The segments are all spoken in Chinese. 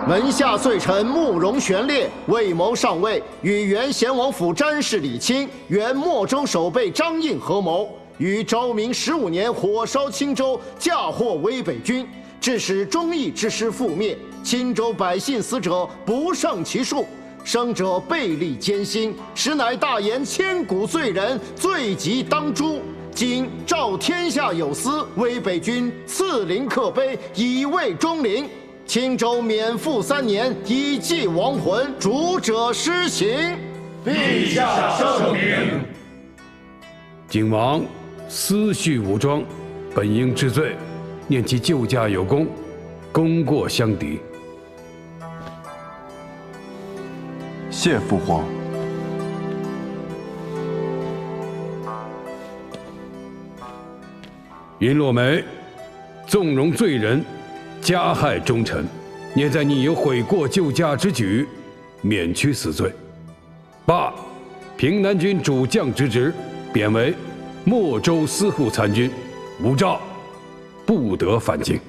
门下罪臣慕容玄烈为谋上位，与原贤王府詹事李钦、原莫州守备张应合谋，于昭明15年火烧青州，嫁祸威北军，致使忠义之师覆灭，青州百姓死者不胜其数，生者倍力艰辛，实乃大言千古罪人，罪极当诛。今召天下有司，威北军赐灵刻碑，以慰忠灵。青州免赋3年，以祭亡魂，主者施行。陛下圣明。景王私蓄武装，本应治罪，念其救驾有功，功过相抵。谢父皇。云落梅纵容罪人，加害忠臣，念在你有悔过救驾之举，免去死罪。罢平南军主将之职，贬为莫州司户参军，无诏，不得返京。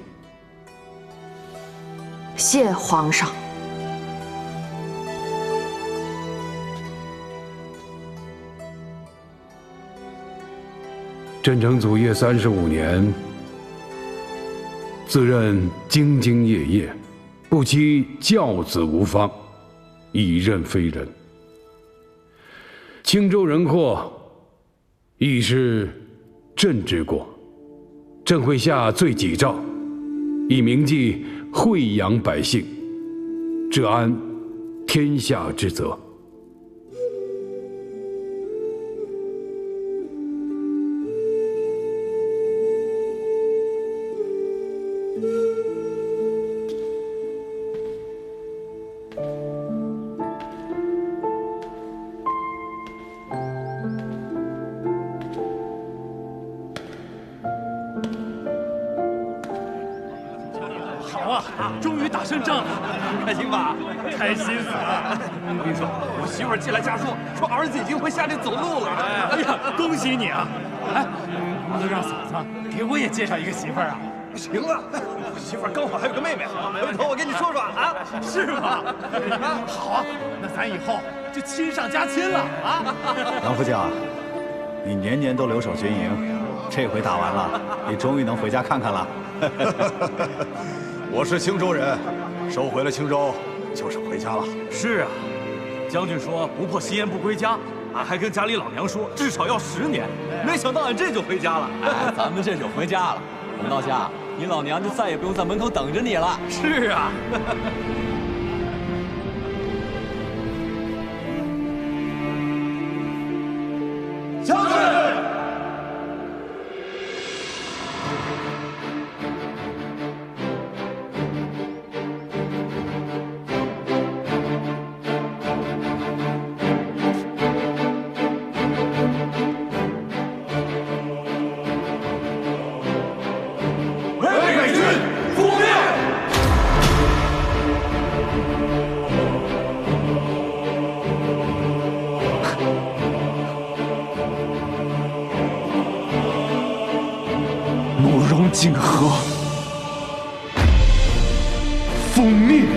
谢皇上。朕承祖业35年，自认兢兢业业，不期教子无方，以任非人。青州人祸，亦是朕之过。朕会下罪己诏，以铭记惠阳百姓，治安天下之责。终于打胜仗了，开心吧？开心死了！我跟你说，我媳妇儿寄来家书，说儿子已经会下地走路了。哎呀，恭喜你啊！哎，能不能让嫂子给我也介绍一个媳妇儿啊？行啊，我媳妇儿刚好还有个妹妹，回头我跟你说说啊，是吗？好啊，那咱以后就亲上加亲了啊！杨副将，你年年都留守军营，这回打完了，你终于能回家看看了。我是青州人，收回了青州，就是回家了。是啊，将军说不破席言不归家，俺还跟家里老娘说至少要10年，没想到俺这就回家了。哎，咱们这就回家了。我们到家，你老娘就再也不用在门口等着你了。是啊。将军。泾河奉命。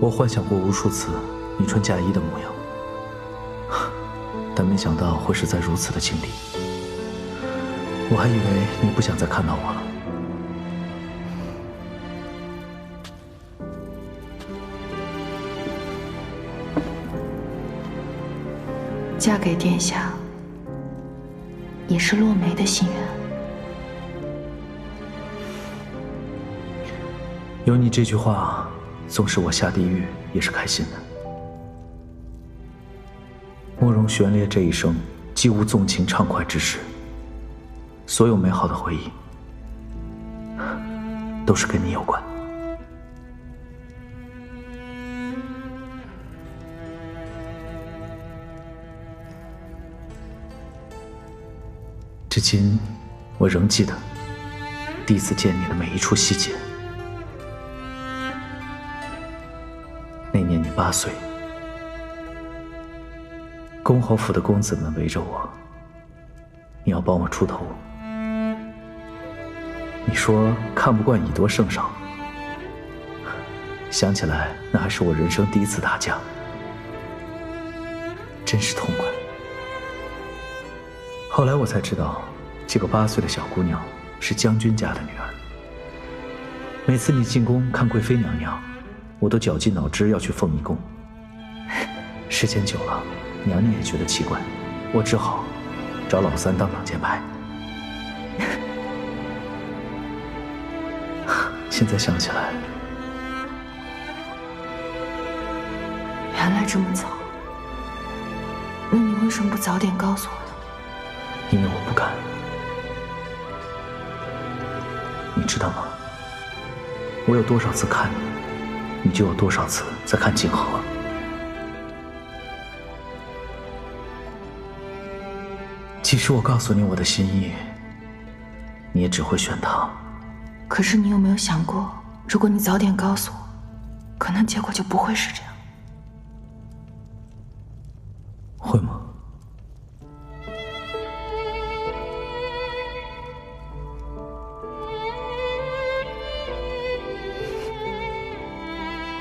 我幻想过无数次你穿嫁衣的模样，但没想到会是在如此的境地。我还以为你不想再看到我了。嫁给殿下，也是落梅的心愿。有你这句话，纵使我下地狱也是开心的。慕容玄烈这一生既无纵情畅快之事，所有美好的回忆都是跟你有关。至今，我仍记得第一次见你的每一处细节。那年你8岁，公侯府的公子们围着我，你要帮我出头。你说看不惯以多胜少，想起来那还是我人生第一次打架，真是痛快。后来我才知道，这个8岁的小姑娘是将军家的女儿。每次你进宫看贵妃娘娘，我都绞尽脑汁要去凤仪宫。时间久了，娘娘也觉得奇怪，我只好找老三当挡箭牌。现在想起来，原来这么早，那你为什么不早点告诉我呢？因为我不敢。你知道吗？我有多少次看你，你就有多少次在看景和。即使我告诉你我的心意，你也只会选他。可是你有没有想过，如果你早点告诉我，可能结果就不会是这样。会吗？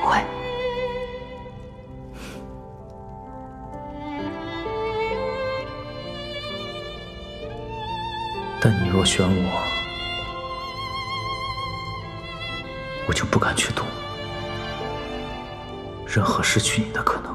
会。但你若选我，我就不敢去赌任何失去你的可能。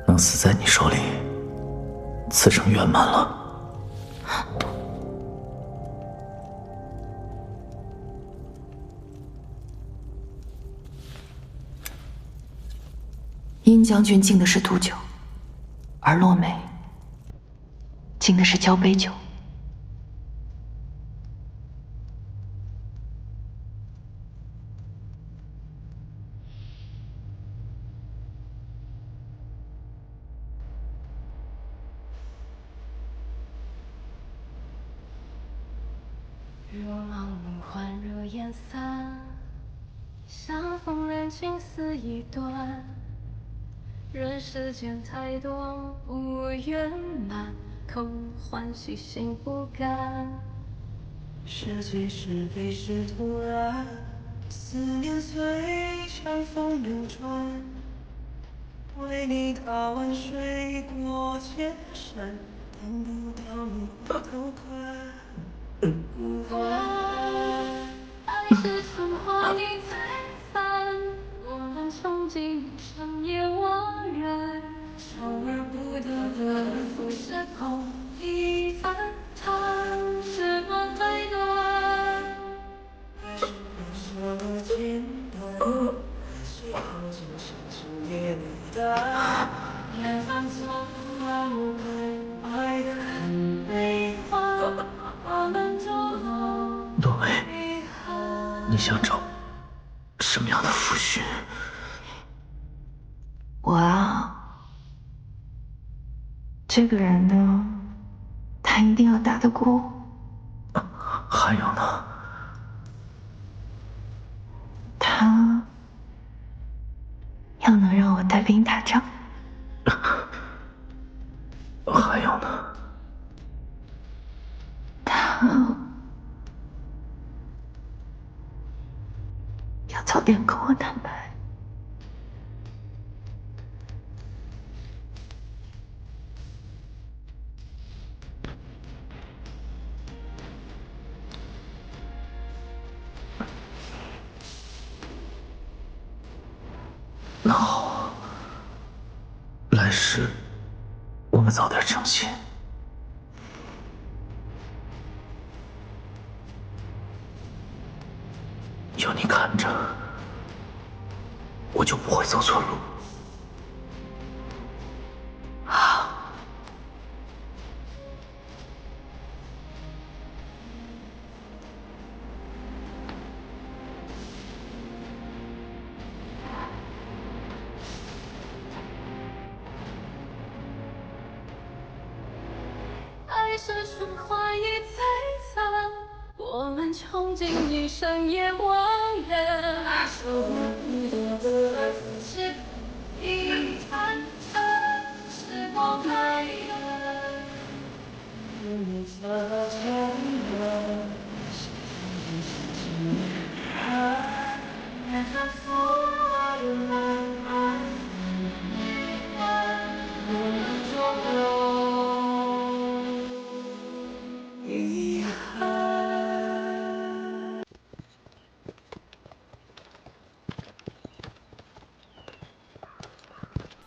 能死在你手里，此生圆满了。殷将军敬的是毒酒，而落梅敬的是交杯酒。若盲目欢热烟散，相逢人情似一段。人世间太多不圆满，口欢喜心不甘。是罪是悲是突然，思念随长风流转。唯陪你踏完水过千山，等不到你回头看。爱是春花一再三，我们憧憬深夜惘然，求而不得的浮世空一反弹，时光太短。爱是不舍简单，最后竟深情也孤单。夜半苍兰开，爱得很悲欢，我们就洛梅，你想找什么样的夫婿？我啊，这个人呢，他一定要打得过我。还有呢？他要能让我带兵打仗。还有呢？他要早点跟我坦白。那好，来世我们早点成亲。有你看着，我就不会走错路。好。爱是春花一再三，我们憧憬一生也惘然，求而不得的浮世一反弹，时光太短。你擦肩而夜半风儿漫漫，一晚我们就留遗憾。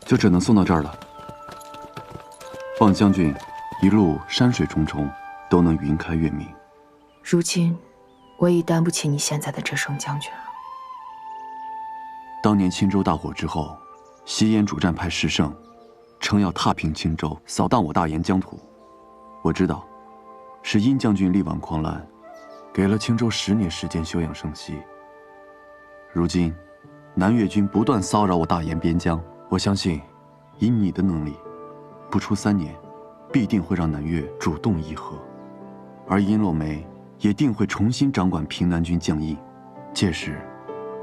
就只能送到这儿了。望将军一路山水重重，都能云开月明。如今，我已担不起你现在的这声将军了。当年青州大火之后，西燕主战派石胜称要踏平青州，扫荡我大燕疆土。我知道，是殷将军力挽狂澜，给了青州10年时间休养生息。如今，南越军不断骚扰我大燕边疆，我相信，以你的能力，不出3年，必定会让南越主动议和，而殷洛梅也定会重新掌管平南军将印。届时，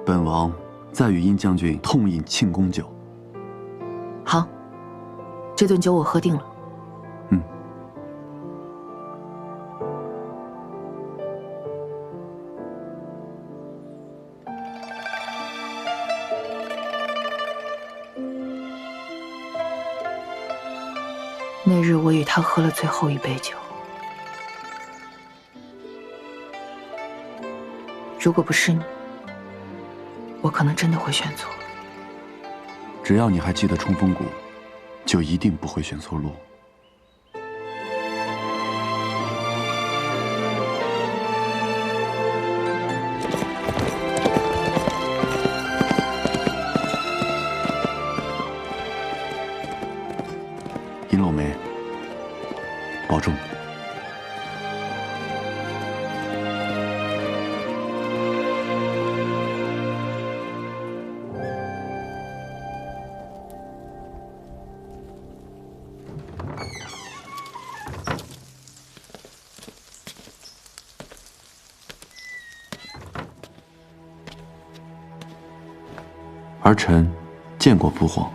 本王再与殷将军痛饮庆功酒。好，这顿酒我喝定了。那日我与他喝了最后一杯酒，如果不是你，我可能真的会选错。只要你还记得冲锋谷，就一定不会选错路。殷洛梅，保重。儿臣见过父皇。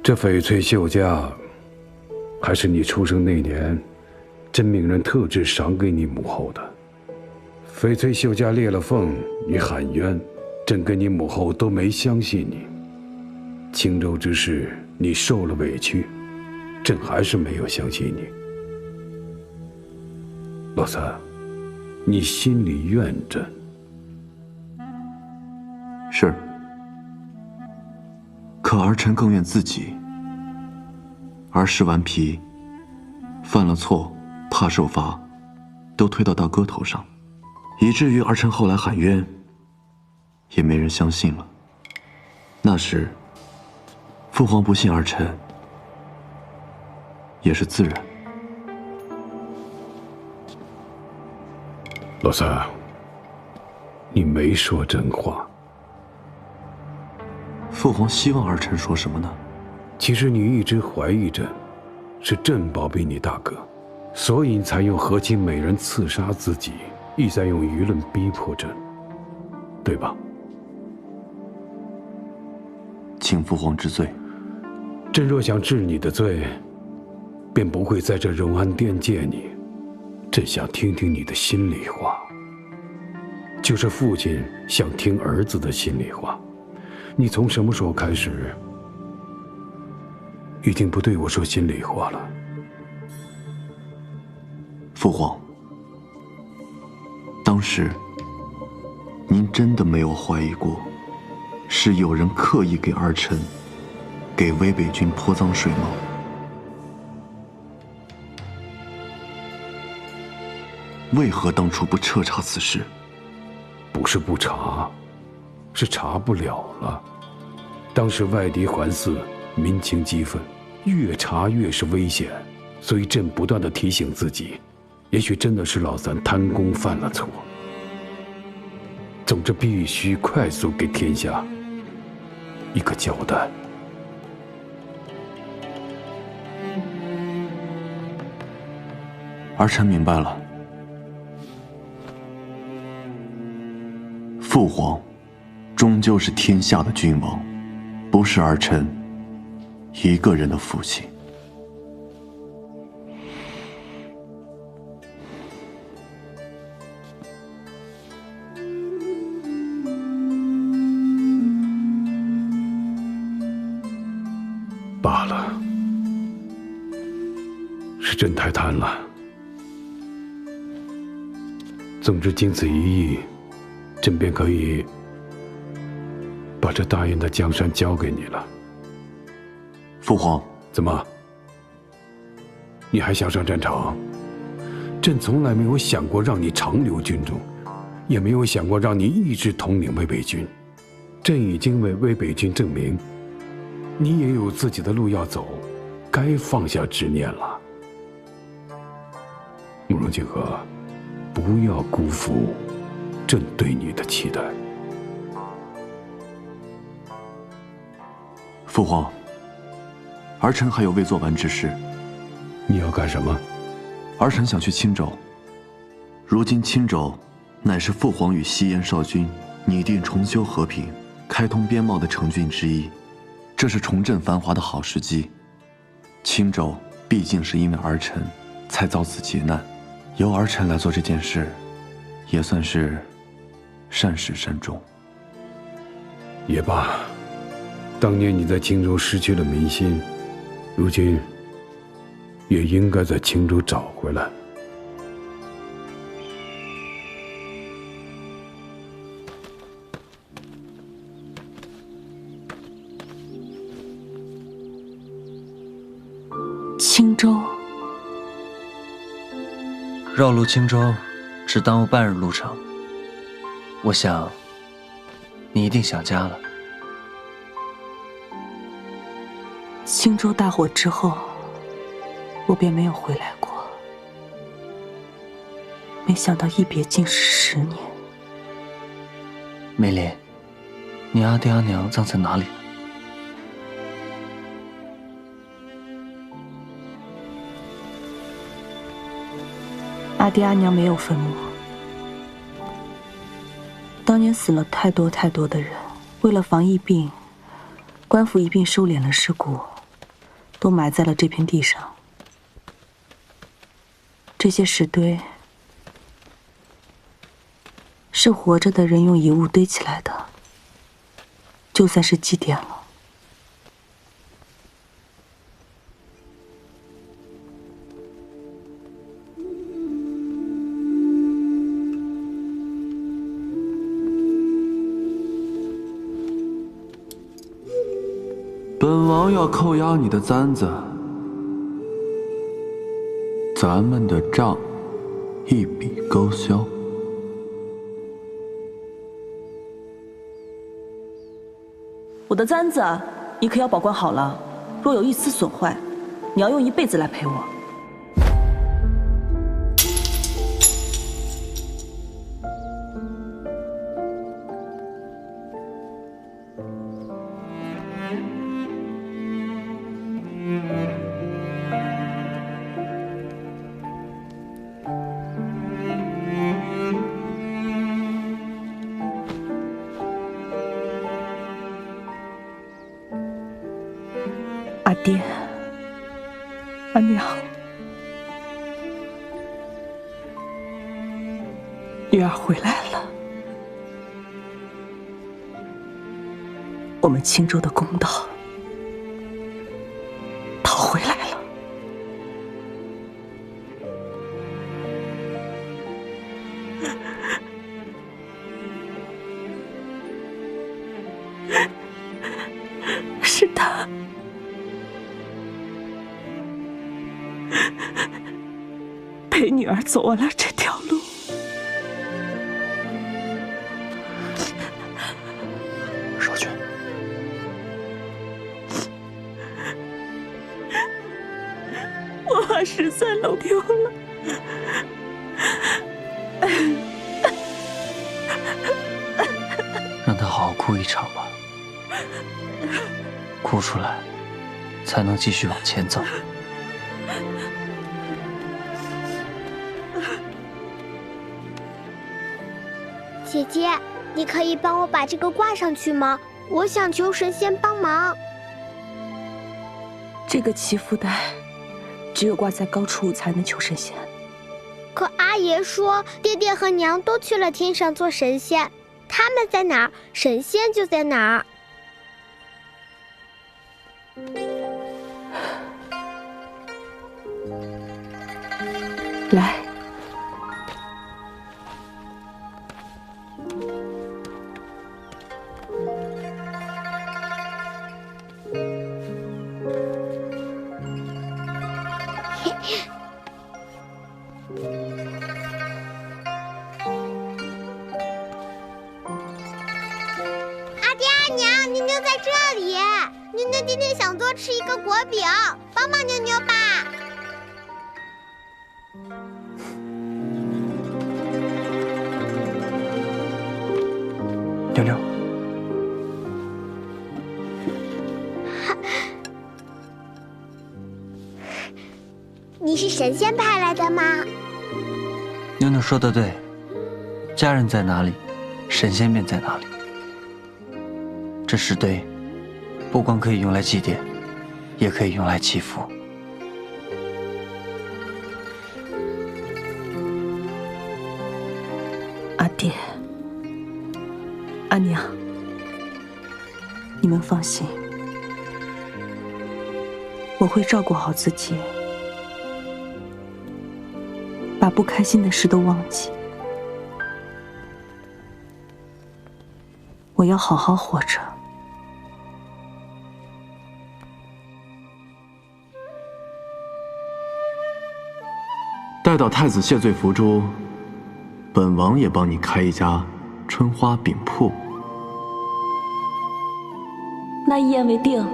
这翡翠绣家，还是你出生那年，真命人特制赏给你母后的。翡翠绣家裂了缝，你喊冤，朕跟你母后都没相信你。青州之事，你受了委屈，朕还是没有相信你。老三，你心里怨朕。是。可儿臣更怨自己。儿时顽皮，犯了错，怕受罚，都推到大哥头上，以至于儿臣后来喊冤，也没人相信了。那时，父皇不信儿臣，也是自然。老三，你没说真话。父皇希望儿臣说什么呢？其实你一直怀疑朕，是朕包庇你大哥，所以你才用和亲美人刺杀自己，意在用舆论逼迫朕，对吧？请父皇治罪。朕若想治你的罪，便不会在这荣安殿见你。朕想听听你的心里话，就是父亲想听儿子的心里话。你从什么时候开始，已经不对我说心里话了？父皇，当时您真的没有怀疑过，是有人刻意给儿臣、给魏北军泼脏水吗？为何当初不彻查此事？不是不查，是查不了了。当时外敌环伺，民情激愤，越查越是危险，所以朕不断地提醒自己，也许真的是老三贪功犯了错。总之，必须快速给天下一个交代。儿臣明白了。父皇终究是天下的君王，不是儿臣一个人的父亲。罢了，是朕太贪了。总之，经此一役，朕便可以把这大燕的江山交给你了。父皇，怎么？你还想上战场？朕从来没有想过让你长留军中，也没有想过让你一直统领魏北军。朕已经为魏北军证明，你也有自己的路要走，该放下执念了。慕容景和，不要辜负朕对你的期待。父皇，儿臣还有未做完之事。你要干什么？儿臣想去青州。如今青州乃是父皇与西燕少君拟定重修和平、开通边贸的城郡之一，这是重振繁华的好时机。青州毕竟是因为儿臣才遭此劫难，由儿臣来做这件事，也算是善始善终。也罢，当年你在青州失去了民心，如今也应该在青州找回来。青州，绕路青州只耽误半日路程，我想你一定想家了。青州大火之后，我便没有回来过。没想到一别竟是10年。梅林，你阿爹阿娘葬在哪里呢？阿爹阿娘没有坟墓。当年死了太多太多的人，为了防疫病，官府一并收敛了尸骨，都埋在了这片地上。这些石堆是活着的人用遗物堆起来的，就算是祭奠了。本王要扣押你的簪子，咱们的账一笔勾销。我的簪子，你可要保管好了，若有一丝损坏，你要用一辈子来赔我。阿爹，阿娘，女儿回来了，我们青州的公道讨回来了。是他。陪女儿走完了这条路，少君，我把13楼丢了，让他好好哭一场吧，哭出来，才能继续往前走。姐姐，你可以帮我把这个挂上去吗？我想求神仙帮忙。这个祈福带只有挂在高处才能求神仙。可阿爷说，爹爹和娘都去了天上做神仙，他们在哪儿，神仙就在哪儿。来。阿爹阿娘，妞妞在这里。妞妞今天想多吃一个果饼，帮帮妞妞吧。妞妞，你是神仙派来的吗？妞妞说的对，家人在哪里，神仙便在哪里。这石堆不光可以用来祭奠，也可以用来祈福。阿爹，阿娘，你们放心，我会照顾好自己，把不开心的事都忘记。我要好好活着。待到太子谢罪伏诛，本王也帮你开一家春花饼铺。那一言为定。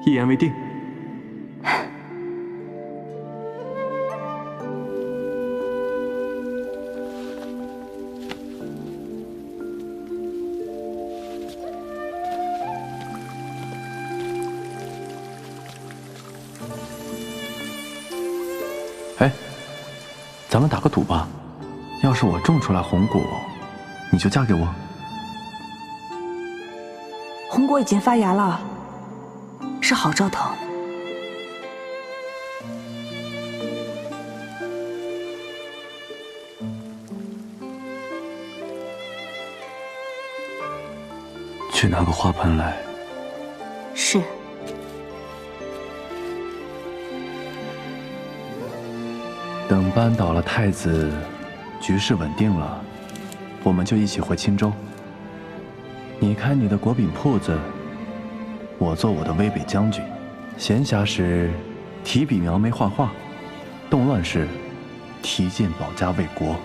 一言为定。哎，咱们打个赌吧，要是我种出来红果，你就嫁给我。红果已经发芽了，是好兆头。去拿个花盆来。是。等扳倒了太子，局势稳定了，我们就一起回青州。你开你的果饼铺子，我做我的威北将军。闲暇时提笔描眉画画，动乱时提剑保家卫国。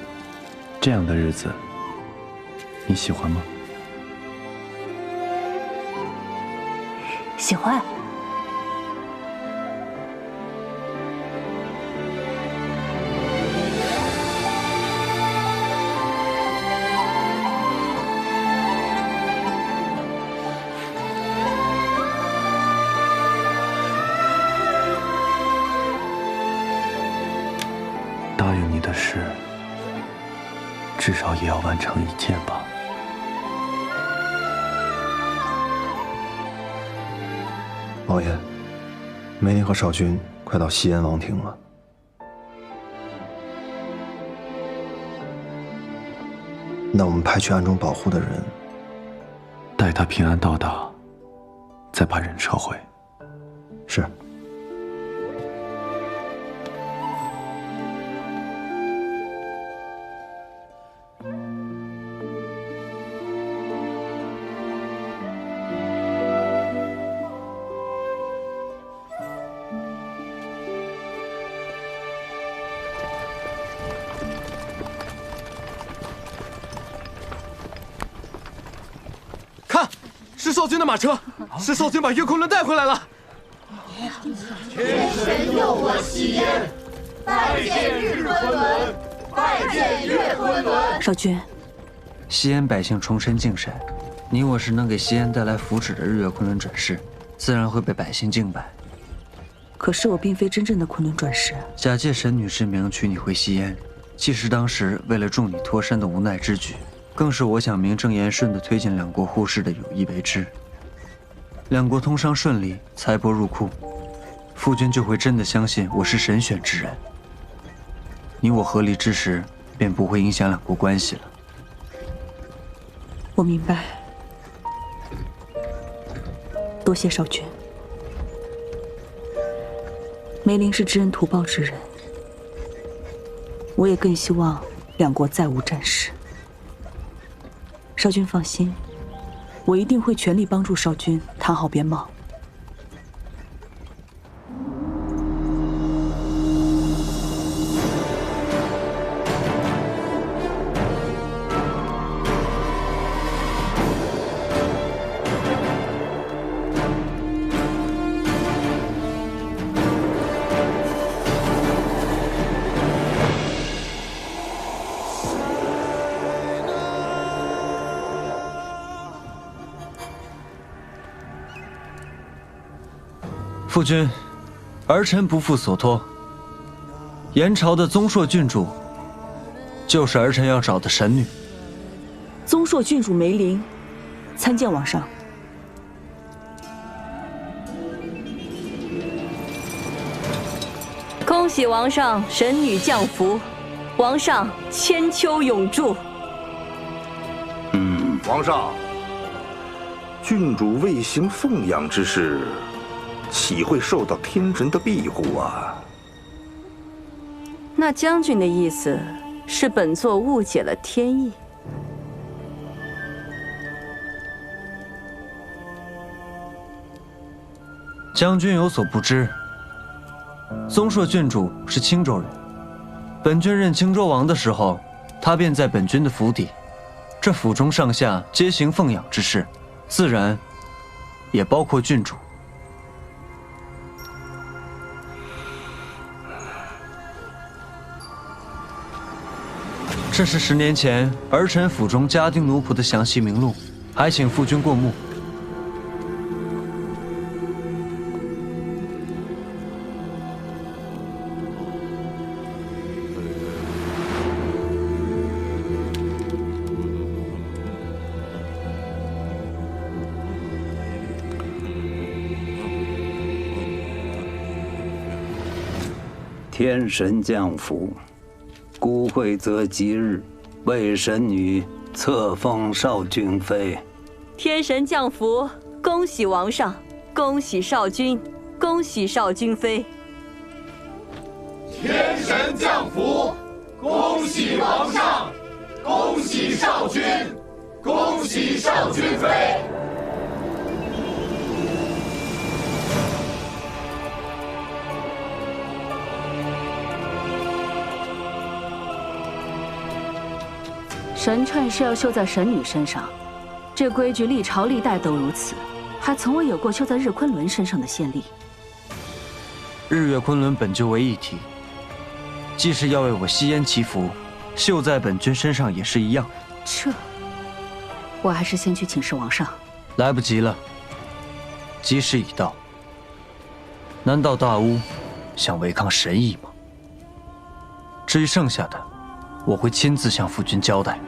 这样的日子，你喜欢吗？喜欢。答应你的事，至少也要完成一件吧。王爷，梅林和少君快到西安王庭了。那我们派去暗中保护的人，待他平安到达，再把人撤回。是。看，是少君的马车，是少君把月昆仑带回来了。天神佑我西燕，拜见日昆仑，拜见月昆仑。少君，西安百姓崇神敬神，你我是能给西安带来福祉的日月昆仑转世，自然会被百姓敬拜。可是我并非真正的昆仑转世。假借神女之名娶你回西安，既是当时为了助你脱身的无奈之举，更是我想名正言顺地推进两国互市的有意为之。两国通商顺利，财帛入库，夫君就会真的相信我是神选之人。你我合离之时，便不会影响两国关系了。我明白，多谢少君。梅林是知恩图报之人，我也更希望两国再无战事。少君放心，我一定会全力帮助少君谈好边贸。夫君，儿臣不负所托。燕朝的宗硕郡主，就是儿臣要找的神女。宗硕郡主梅林，参见王上。恭喜王上神女降福，王上千秋永驻。皇上，郡主未行奉养之事，岂会受到天神的庇护啊？那将军的意思是本座误解了天意。将军有所不知，宗硕郡主是青州人，本君任青州王的时候，她便在本君的府邸。这府中上下皆行奉养之事，自然也包括郡主。这是10年前儿臣府中家丁奴仆的详细名录，还请夫君过目。天神降福，孤会择吉日，为神女册封少君妃。天神降福，恭喜王上，恭喜少君，恭喜少君妃。天神降福，恭喜王上，恭喜少君，恭喜少君妃。神钏是要绣在神女身上，这规矩历朝历代都如此，还从未有过绣在日昆仑身上的先例。日月昆仑本就为一体，既是要为我西燕祈福，绣在本君身上也是一样。这，我还是先去请示王上。来不及了，吉时已到。难道大巫想违抗神意吗？至于剩下的，我会亲自向父君交代。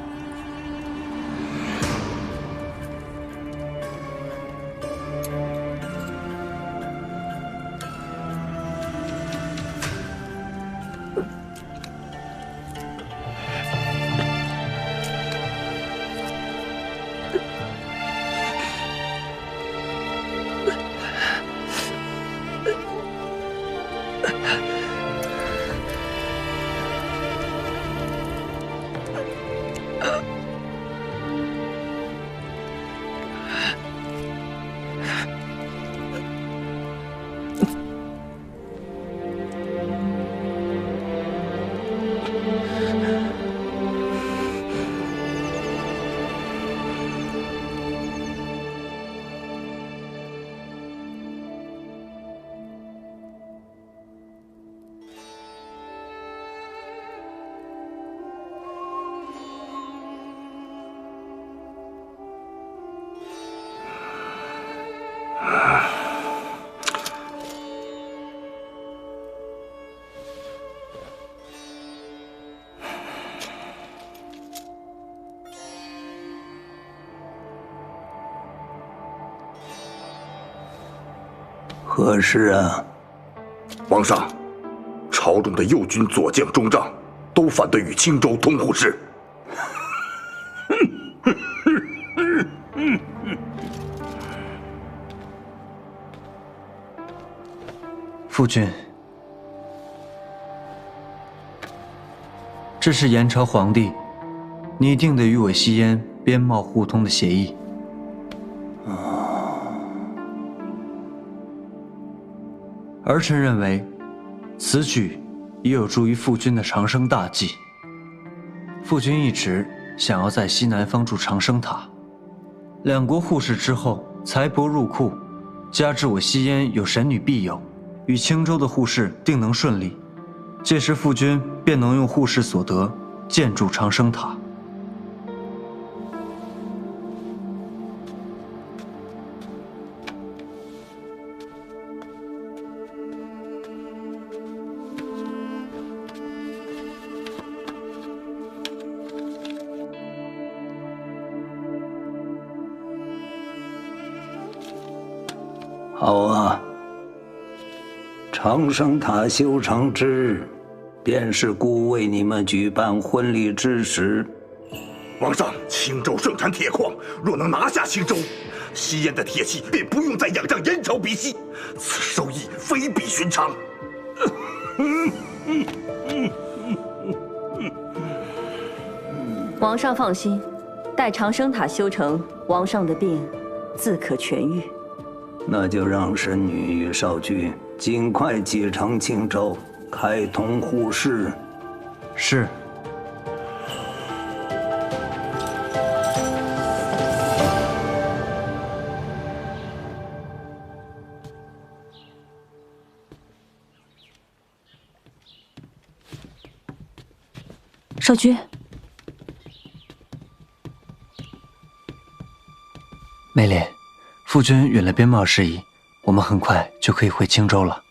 何事啊？皇上，朝中的右军左将中帐都反对与青州通互市。父君，这是延朝皇帝拟定的与我西燕边贸互通的协议。儿臣认为，此举也有助于父君的长生大计。父君一直想要在西南方筑长生塔，两国互市之后，财帛入库，加之我西燕有神女庇佑，与青州的互市定能顺利。届时父君便能用互市所得建筑长生塔。好啊，长生塔修成之日，便是孤为你们举办婚礼之时。皇上，青州盛产铁矿，若能拿下青州，西燕的铁器便不用再仰仗燕朝比西，此收益非比寻常。王上放心，待长生塔修成，王上的病自可痊愈。那就让神女与少君尽快启程青州，开通互市。是。少君，梅莲。父君允了边贸事宜，我们很快就可以回青州了。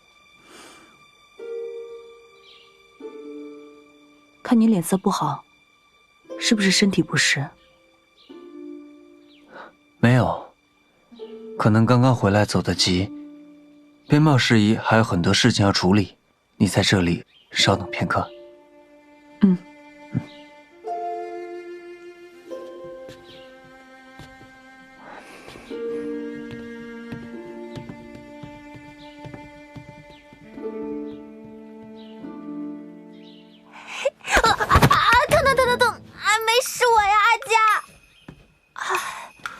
看你脸色不好，是不是身体不适？没有，可能刚刚回来走得急，边贸事宜还有很多事情要处理。你在这里稍等片刻。疼！阿梅是我呀，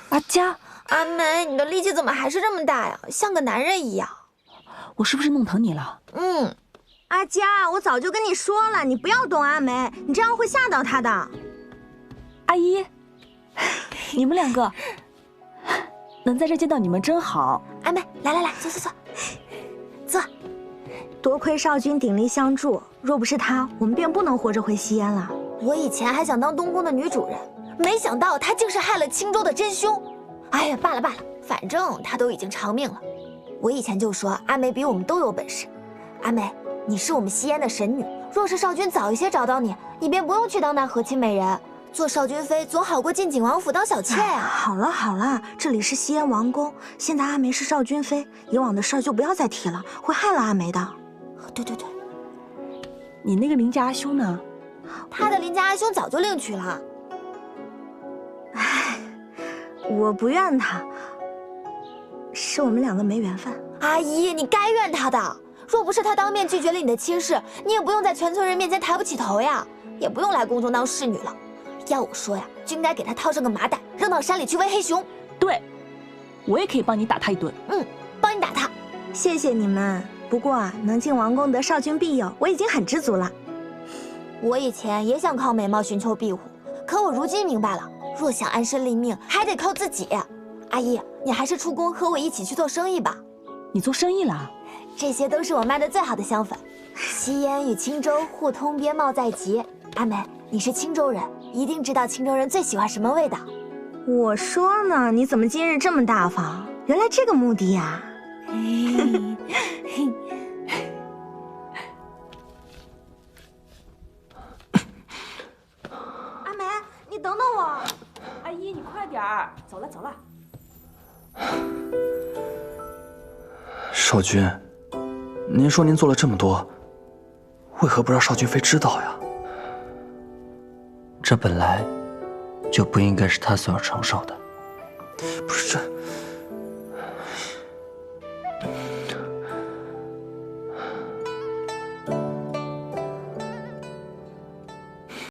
阿佳，阿梅，你的力气怎么还是这么大呀？像个男人一样。我是不是弄疼你了？阿佳，我早就跟你说了，你不要动阿梅，你这样会吓到她的。阿姨，你们两个能在这见到你们真好。阿梅，来，坐，坐。多亏少君鼎力相助，若不是他，我们便不能活着回西安了。我以前还想当东宫的女主人，没想到他竟是害了青州的真凶。哎呀，罢了，反正他都已经偿命了。我以前就说阿梅比我们都有本事。阿梅，你是我们西安的神女，若是少君早一些找到你，你便不用去当那和亲美人，做少君妃总好过进景王府当小妾呀。好了，这里是西安王宫，现在阿梅是少君妃，以往的事儿就不要再提了，会害了阿梅的。对，你那个邻家阿兄呢？他的邻家阿兄早就另娶了。我不怨他，是我们两个没缘分。阿姨，你该怨他的。若不是他当面拒绝了你的亲事，你也不用在全村人面前抬不起头呀，也不用来宫中当侍女了。要我说呀，就应该给他套上个麻袋，扔到山里去喂黑熊。对，我也可以帮你打他一顿。帮你打他。谢谢你们。不过啊，能进王宫得少君庇佑，我已经很知足了。我以前也想靠美貌寻求庇护，可我如今明白了，若想安身立命，还得靠自己。阿姨，你还是出宫和我一起去做生意吧。你做生意了？这些都是我卖的最好的香粉。西安与青州互通边贸在即。阿梅，你是青州人，一定知道青州人最喜欢什么味道。我说呢，你怎么今日这么大方？原来这个目的呀。阿梅，你等等我。阿姨，你快点儿，走了。少君，您说您做了这么多，为何不让少君妃知道呀？这本来就不应该是他所要承受的。不是这。